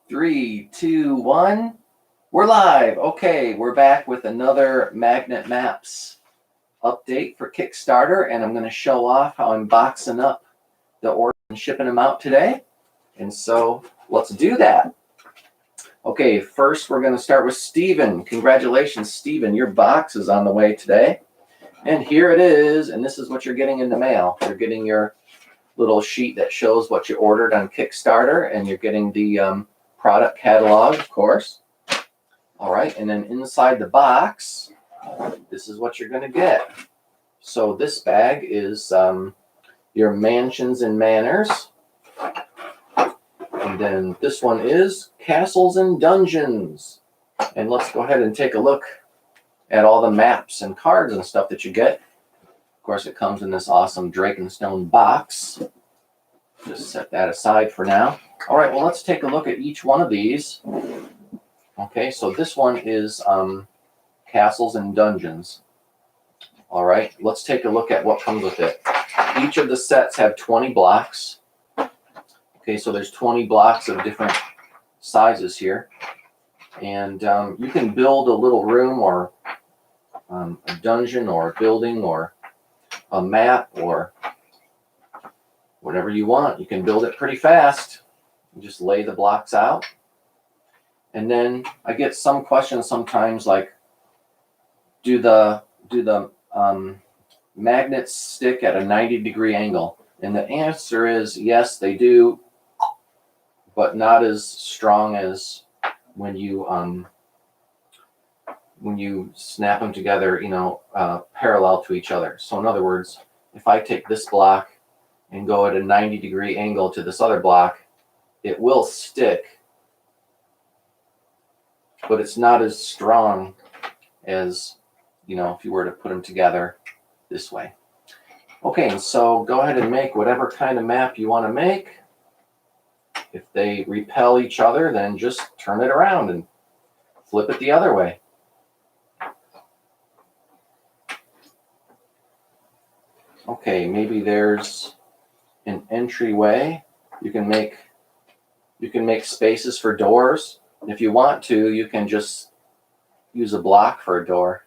3, 2, 1. We're live. Okay, we're back with another Magnet Maps update for Kickstarter, and I'm going to show off how I'm boxing up the orders and shipping them out today. And so let's do that. Okay, first we're going to start with Steven. Congratulations, Steven. Your box is on the way today. And here it is, and this is what you're getting in the mail. You're getting your little sheet that shows what you ordered on Kickstarter, and you're getting the product catalog, of course. All right, and then inside the box, this is what you're going to get. So this bag is your Mansions and Manors. And then this one is Castles and Dungeons. And let's go ahead and take a look at all the maps and cards and stuff that you get. Of course, it comes in this awesome DrakenStone box. Just set that aside for now. All right, well, let's take a look at each one of these. Okay, so this one is Castles and Dungeons. All right, let's take a look at what comes with it. Each of the sets have 20 blocks. Okay, so there's 20 blocks of different sizes here. And you can build a little room or a dungeon or a building or a map or whatever you want. You can build it pretty fast. You just lay the blocks out. And then I get some questions sometimes like, do the magnets stick at a 90-degree angle? And the answer is yes, they do, but not as strong as when you snap them together, parallel to each other. So in other words, if I take this block and go at a 90-degree angle to this other block, it will stick, but it's not as strong as, if you were to put them together this way. Okay, so go ahead and make whatever kind of map you want to make. If they repel each other, then just turn it around and flip it the other way. Okay, maybe there's an entryway. You can make spaces for doors. If you want to, you can just use a block for a door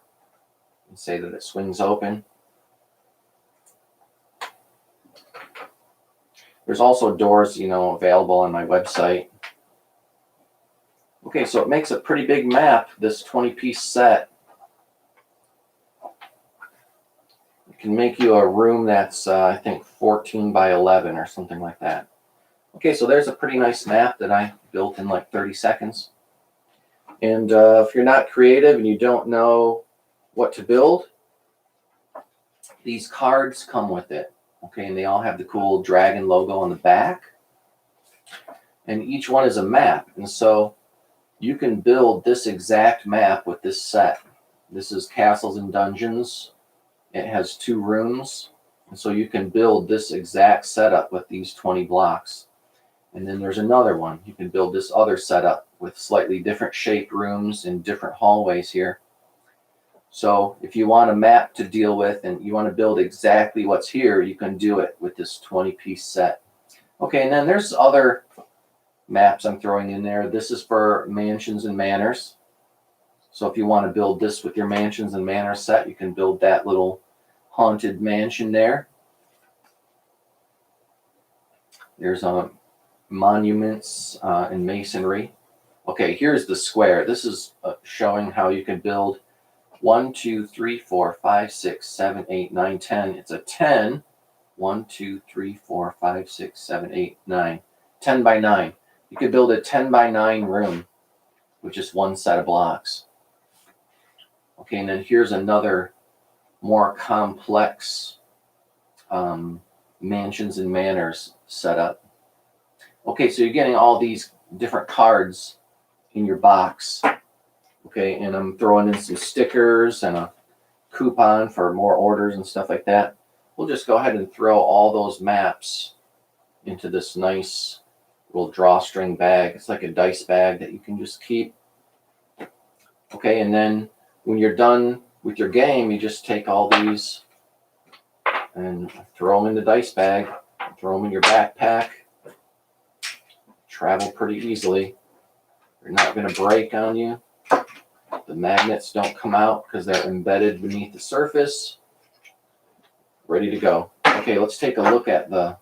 and say that it swings open. There's also doors, available on my website. Okay, so it makes a pretty big map, this 20-piece set. It can make you a room that's, I think, 14 by 11 or something like that. Okay, so there's a pretty nice map that I built in like 30 seconds. And if you're not creative and you don't know what to build, these cards come with it. Okay, and they all have the cool dragon logo on the back. And each one is a map. And so you can build this exact map with this set. This is Castles and Dungeons. It has 2 rooms. And so you can build this exact setup with these 20 blocks. And then there's another one. You can build this other setup with slightly different shaped rooms and different hallways here. So if you want a map to deal with and you want to build exactly what's here, you can do it with this 20-piece set. Okay, and then there's other maps I'm throwing in there. This is for Mansions and Manors. So if you want to build this with your Mansions and Manors set, you can build that little haunted mansion there. There's monuments and masonry. Okay, here's the square. This is showing how you can build 1, 2, 3, 4, 5, 6, 7, 8, 9, 10. It's a 10. 1, 2, 3, 4, 5, 6, 7, 8, 9. 10 by 9. You could build a 10 by 9 room with just one set of blocks. Okay, and then here's another more complex Mansions and Manors setup. Okay, so you're getting all these different cards in your box. Okay, and I'm throwing in some stickers and a coupon for more orders and stuff like that. We'll just go ahead and throw all those maps into this nice little drawstring bag. It's like a dice bag that you can just keep. Okay, and then when you're done with your game, you just take all these and throw them in the dice bag, throw them in your backpack. Travel pretty easily. They're not going to break on you. The magnets don't come out because they're embedded beneath the surface. Ready to go. Okay, let's take a look at the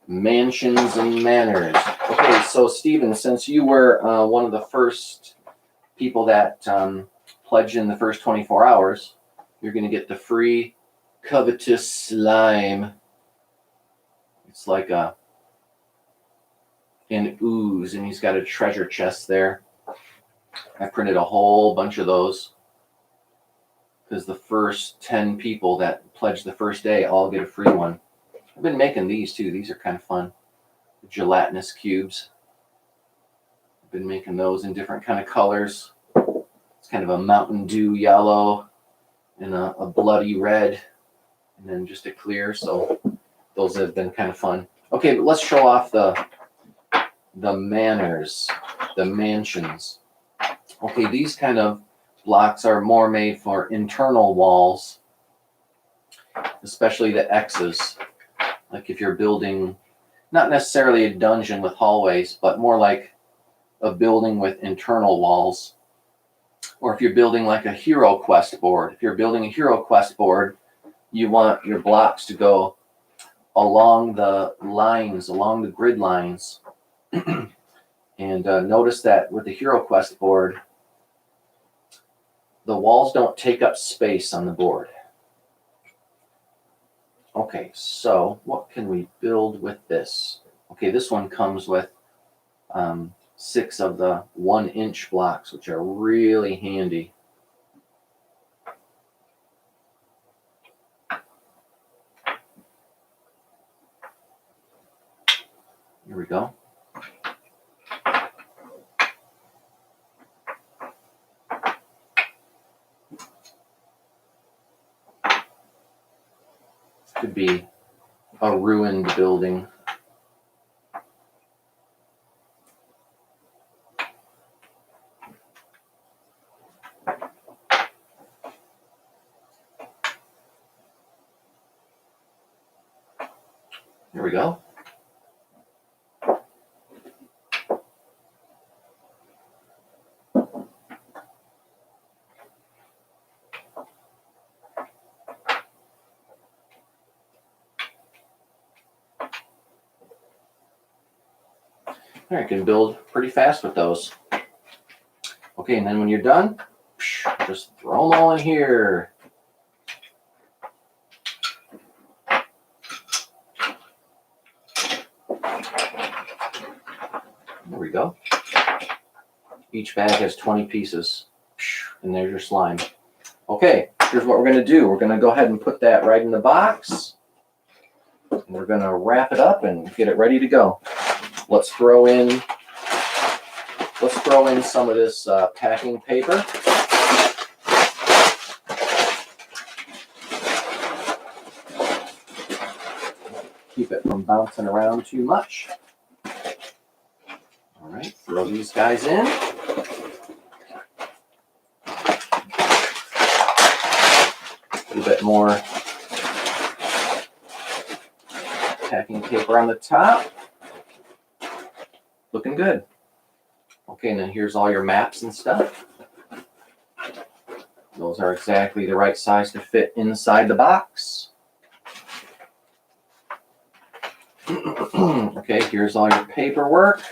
mansions and manors. Okay, so Stephen, since you were one of the first people that pledged in the first 24 hours, you're going to get the free covetous slime. It's like an ooze, and he's got a treasure chest there. I printed a whole bunch of those because the first 10 people that pledged the first day all get a free one. I've been making these too. These are kind of fun. The gelatinous cubes. I've been making those in different kind of colors. It's kind of a Mountain Dew yellow and a bloody red, and then just a clear. So those have been kind of fun. Okay, but let's show off the manors, the mansions. Okay, these kind of blocks are more made for internal walls, especially the X's. Like if you're building, not necessarily a dungeon with hallways, but more like a building with internal walls. Or if you're building like a Hero Quest board. If you're building a Hero Quest board, you want your blocks to go along the lines, along the grid lines. And notice that with the Hero Quest board, the walls don't take up space on the board. Okay, so what can we build with this? Okay, this one comes with 6 of the 1-inch blocks, which are really handy. Here we go. Could be a ruined building. Here we go. I can build pretty fast with those. Okay, and then when you're done, just throw them all in here. There we go. Each bag has 20 pieces. And there's your slime. Okay, here's what we're going to do. We're going to go ahead and put that right in the box. And we're going to wrap it up and get it ready to go. Let's throw in some of this packing paper. Keep it from bouncing around too much. All right, throw these guys in. A little bit more packing paper on the top. Looking good. Okay, and then here's all your maps and stuff. Those are exactly the right size to fit inside the box. Okay, here's all your paperwork.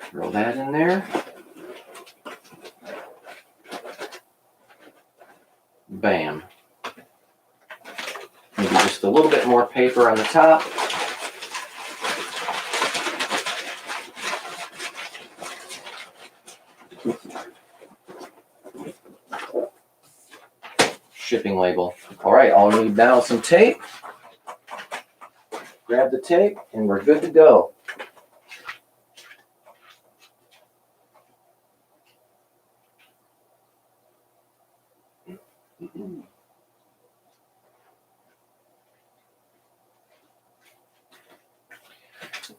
Throw that in there. Bam. Maybe just a little bit more paper on the top. Shipping label. All right, all we need now is some tape. Grab the tape and we're good to go.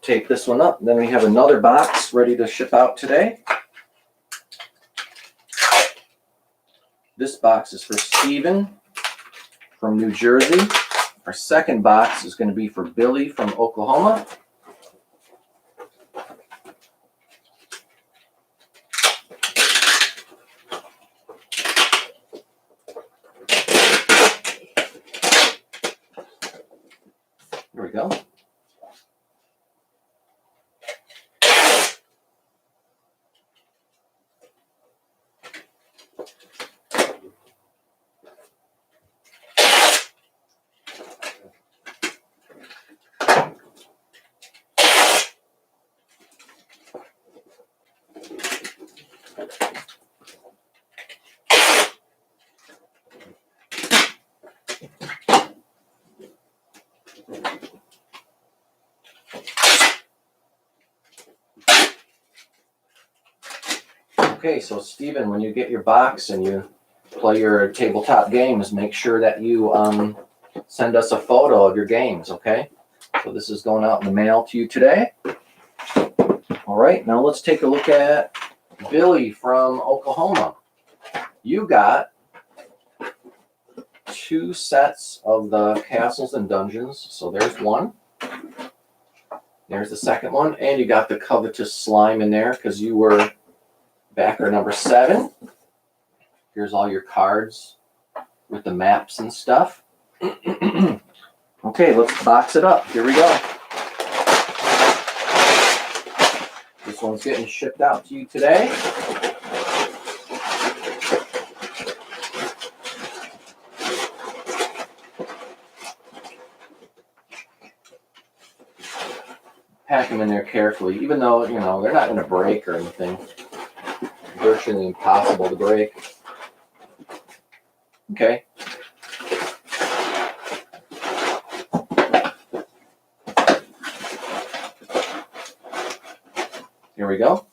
Tape this one up. Then we have another box ready to ship out today. This box is for Steven from New Jersey. Our second box is going to be for Billy from Oklahoma. Here we go. Okay, so Steven, when you get your box and you play your tabletop games, make sure that you send us a photo of your games, okay? So this is going out in the mail to you today. All right, now let's take a look at Billy from Oklahoma. You got 2 sets of the Castles and Dungeons. So there's one. There's the second one. And you got the Covetous Slime in there because you were backer number 7. Here's all your cards with the maps and stuff. Okay, let's box it up. Here we go. This one's getting shipped out to you today. Pack them in there carefully, even though, you know, they're not going to break or anything. Virtually impossible to break. Okay. Here we go.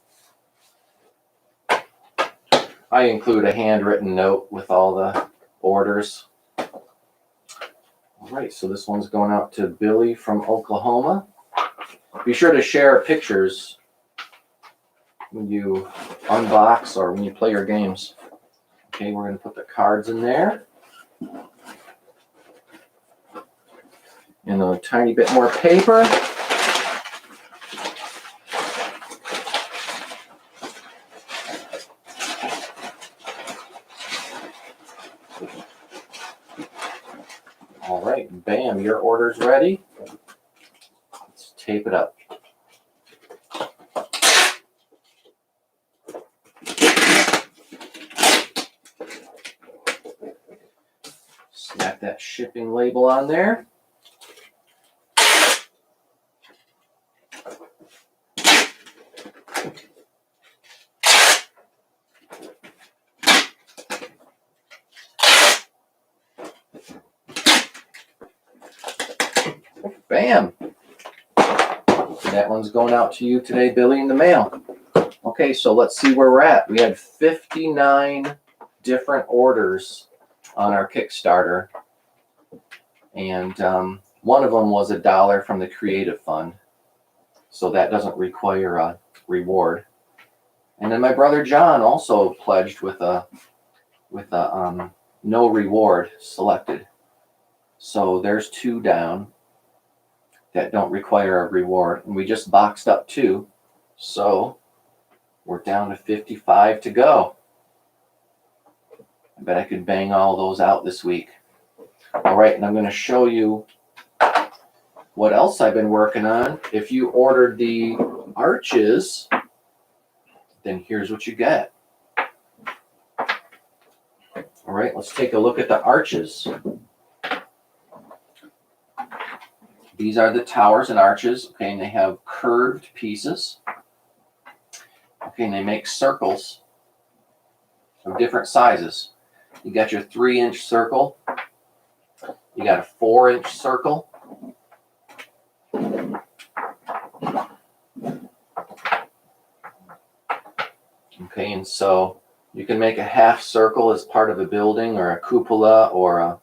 I include a handwritten note with all the orders. All right, so this one's going out to Billy from Oklahoma. Be sure to share pictures when you unbox or when you play your games. Okay, we're going to put the cards in there. And a tiny bit more paper. All right, bam, your order's ready. Let's tape it up. Snap that shipping label on there. Bam! That one's going out to you today, Billy, in the mail. Okay, so let's see where we're at. We had 59 different orders on our Kickstarter. And one of them was $1 from the Creative Fund. So that doesn't require a reward. And then my brother John also pledged with a no reward selected. So there's 2 down that don't require a reward. And we just boxed up 2. So we're down to 55 to go. I bet I could bang all those out this week. All right, and I'm going to show you what else I've been working on. If you ordered the arches, then here's what you get. All right, let's take a look at the arches. These are the towers and arches, okay, and they have curved pieces. Okay, and they make circles of different sizes. You got your 3-inch circle. You got a 4-inch circle. Okay, and so you can make a half circle as part of a building or a cupola or a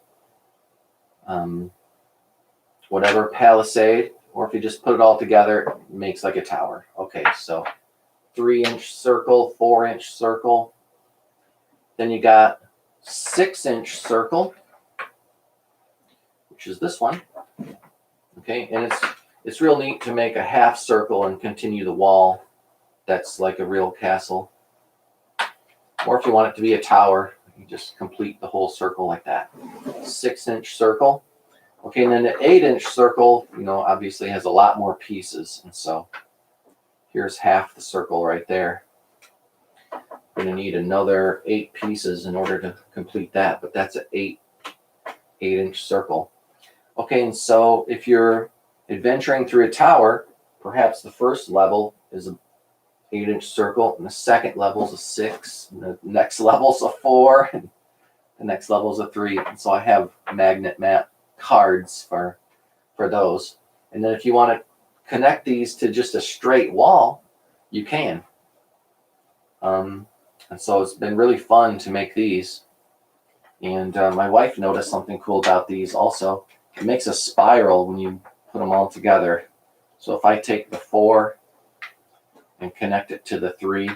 whatever, palisade, or if you just put it all together, it makes like a tower. Okay, so 3-inch circle, 4-inch circle. Then you got 6-inch circle, which is this one. Okay, and it's real neat to make a half circle and continue the wall. That's like a real castle. Or if you want it to be a tower, you just complete the whole circle like that. 6-inch circle. Okay, and then the 8-inch circle, obviously has a lot more pieces. And so here's half the circle right there. We're going to need another 8 pieces in order to complete that, but that's an 8-inch circle. Okay, and so if you're adventuring through a tower, perhaps the first level is a 8-inch circle, and the second level is a 6, and the next level is a 4, and the next level is a 3. And so I have magnet map cards for those. And then if you want to connect these to just a straight wall, you can. And so it's been really fun to make these. And my wife noticed something cool about these also. It makes a spiral when you put them all together. So if I take the 4 and connect it to the 3,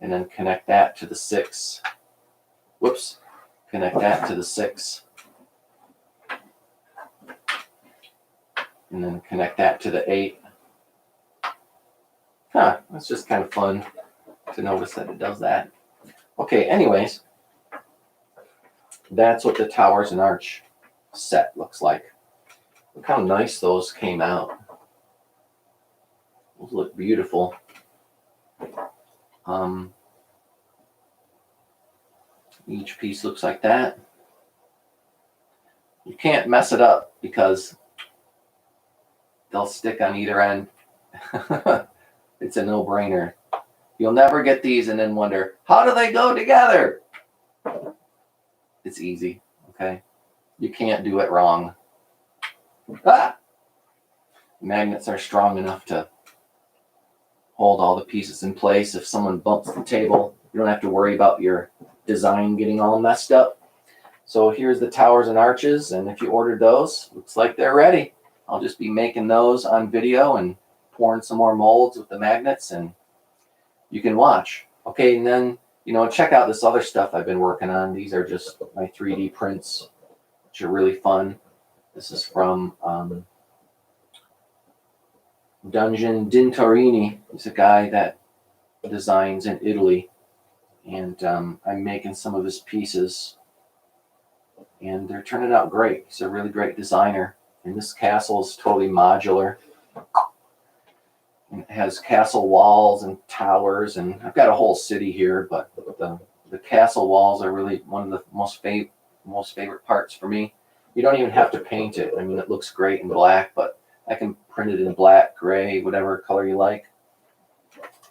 and then connect that to the 6. Whoops. Connect that to the 6. And then connect that to the 8. That's just kind of fun to notice that it does that. Okay, anyways, that's what the Towers and Arch set looks like. Look how nice those came out. Those look beautiful. Each piece looks like that. You can't mess it up because they'll stick on either end. It's a no-brainer. You'll never get these and then wonder, how do they go together? It's easy, okay? You can't do it wrong. Magnets are strong enough to hold all the pieces in place. If someone bumps the table, you don't have to worry about your design getting all messed up. So here's the Towers and Arches, and if you ordered those, looks like they're ready. I'll just be making those on video and pouring some more molds with the magnets, and you can watch. Okay, and then, check out this other stuff I've been working on. These are just my 3D prints, which are really fun. This is from Dungeon Dintorini. He's a guy that designs in Italy, and I'm making some of his pieces, and they're turning out great. He's a really great designer, and this castle is totally modular. And it has castle walls and towers, and I've got a whole city here, but the castle walls are really one of the most favorite parts for me. You don't even have to paint it. I mean, it looks great in black, but I can print it in black, gray, whatever color you like.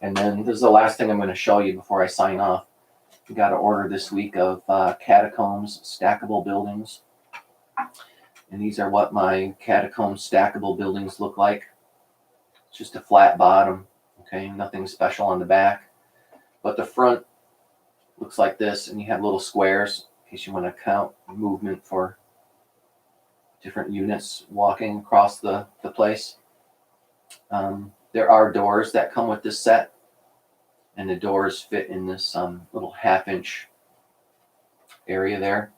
And then this is the last thing I'm going to show you before I sign off. We got an order this week of catacombs, stackable buildings. And these are what my catacomb stackable buildings look like. It's just a flat bottom, okay? Nothing special on the back. But the front looks like this, and you have little squares in case you want to count movement for different units walking across the place. There are doors that come with this set, and the doors fit in this little 1/2-inch area there.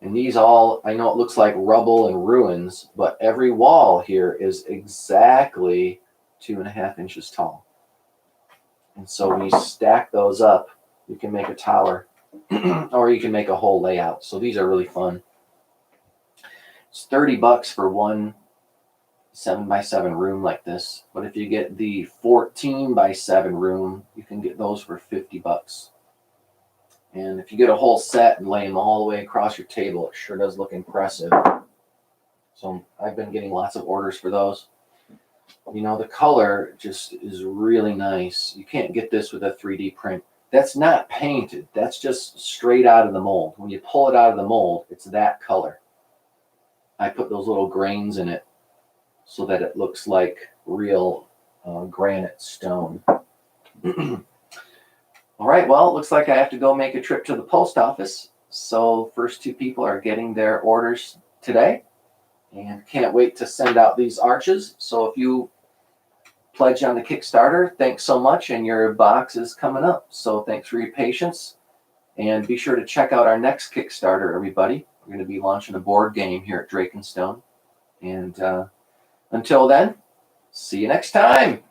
And these all, I know it looks like rubble and ruins, but every wall here is exactly 2.5 inches tall. And so when you stack those up, you can make a tower or you can make a whole layout. So these are really fun. It's $30 for one 7x7 room like this. But if you get the 14x7 room, you can get those for $50. And if you get a whole set and lay them all the way across your table, it sure does look impressive. So I've been getting lots of orders for those. The color just is really nice. You can't get this with a 3D print. That's not painted. That's just straight out of the mold. When you pull it out of the mold, it's that color. I put those little grains in it so that it looks like real granite stone. All right, well, it looks like I have to go make a trip to the post office. So first 2 people are getting their orders today, and can't wait to send out these arches. So if you pledge on the Kickstarter, thanks so much, and your box is coming up. So thanks for your patience, and be sure to check out our next Kickstarter, everybody. We're going to be launching a board game here at DrakenStone. And until then, see you next time.